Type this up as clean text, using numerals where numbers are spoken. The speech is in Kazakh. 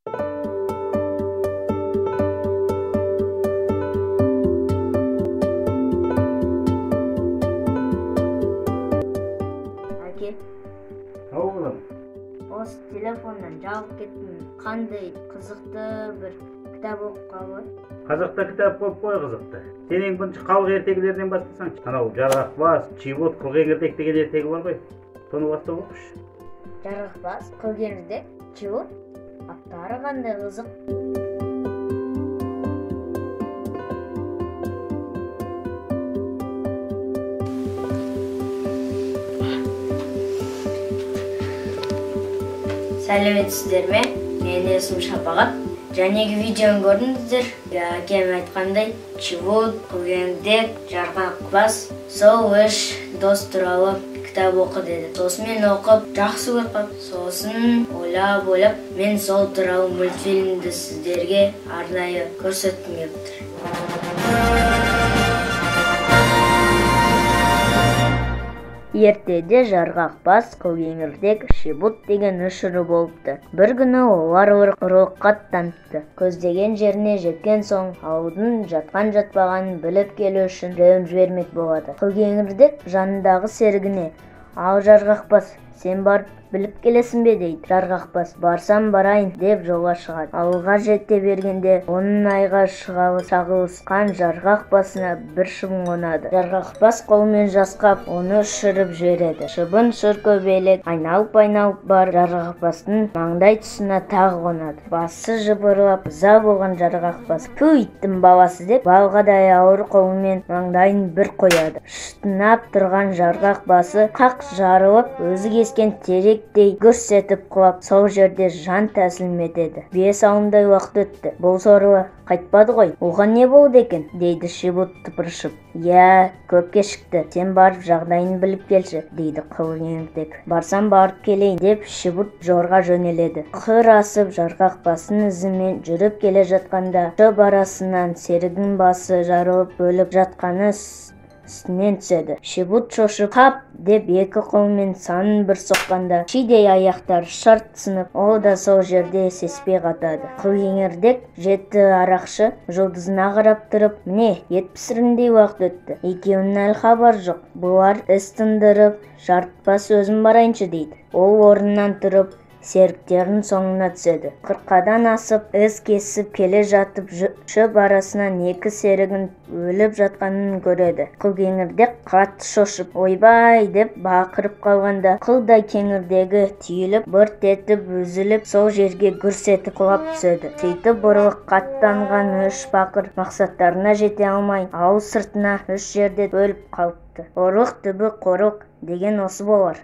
Ake, Oğlum, осы телефондан жалып кеттім. Қандай қызықты бір кітап оқып қалып. Қазақта кітап болып қой қызықты. Сенің бірінші халық ертегілерінен бастасаң, анау Жарғақбас, Чибот, Қылғеңгірдек деген ертегі бар ғой. Соны бастап оқышы. Жарғақбас, Қылғеңгірдек, Чибот, аттары қандай қызық. Сәлеметсіздер ме? Менің есімім Шапағат. Жәнегі видеоны көрдіңіздер. Әкем айтқандай, Чибот, Қылғеңгірдек, Жарғақбас, сол үш дос туралы кітап оқы деді. Сосын мен оқып, жақсы көріп, сосын ойлап, мен сол туралы мультфильмді сіздерге арнайы көрсеткім келіп тұр. Ертеде Жарғақбас, Қылғеңгірдек, Чибот деген үш ұры болыпты. Бір күні олар ұрлыққа аттаныпты. Көздеген жеріне жеткен соң, ауылдың жатқан-жатпағанын біліп келу үшін біреуін жібермек болады. Қылғеңгірдек жанындағы серігіне: "Ал Жарғақбас, сен барып біліп келесің бе?" дейді. Жарғақбас "Барсам барайын" деп жолға шығады. Ауылға жете бергенде оның айға шағылысқан жарғақ басына бір шыбын қонады. Жарғақбас қолымен жасқап, оны ұшырып жібереді. Шыбын шыр көбелек айналып бар Жарғақбастың маңдай тұсына тағы қонады. Басы жыбырлап ыза болған Жарғақбас "Пу, иттің баласы" деп балғадай ауыр қолымен маңдайын бір қояды. Шытынап тұрған Жарғақбасы қақ жарылып, өзі кескен теректей гүрс етіп құлап, сол жерде жан тәсілім етеді. 5 ауымдай уақыт өтті. Бұл сорлы қайтпады ғой. "Оған не болды екен?" дейді Чибот тыпыршып. "Я, көп кешікті. Сен барып жағдайын біліп келші" дейді Қылғеңгірдек. "Барсам барып келейін" деп Чибот жорға жөнеледі. Қыр асып Жарғақбастың ізімен жүріп келе жатқанда, шөп арасынан серігінің басы жарылып бөліп жатқаны үстінен түседі. Чибот шошып "Қап!" деп екі қолмен санын бір соққанда, шидей аяқтар шарт сынып, ол да сол жерде сеспей қатады. Қылғеңгірдек жеті арақшы жұлдызына қарап тұрып: "Міне, ет пісіргендей уақыт өтті. Екеуінің әлі хабар жоқ. Бұлар іс тындырып, жарытпас өзім барайыншы" дейді. Ол орнынан тұрып, серіктерінің соңына түседі. 40-дан асып із кесіп келе жатып, шөп арасынан екі серігін өліп жатқанын көреді. Қылғеңгірдек қатты шошып, "Ойбай!" деп бақырып қалғанда, қылдай кеңірдегі түйіліп, бырт етіп үзіліп, сол жерге гүрс етіп құлап түседі. Сөйтіп ұрлыққа аттанған үш бақыр мақсаттарына жете алмай, ауыл сыртына үш жерде өліп қалыпты. Ұрлық түбі қорлық деген осы болар.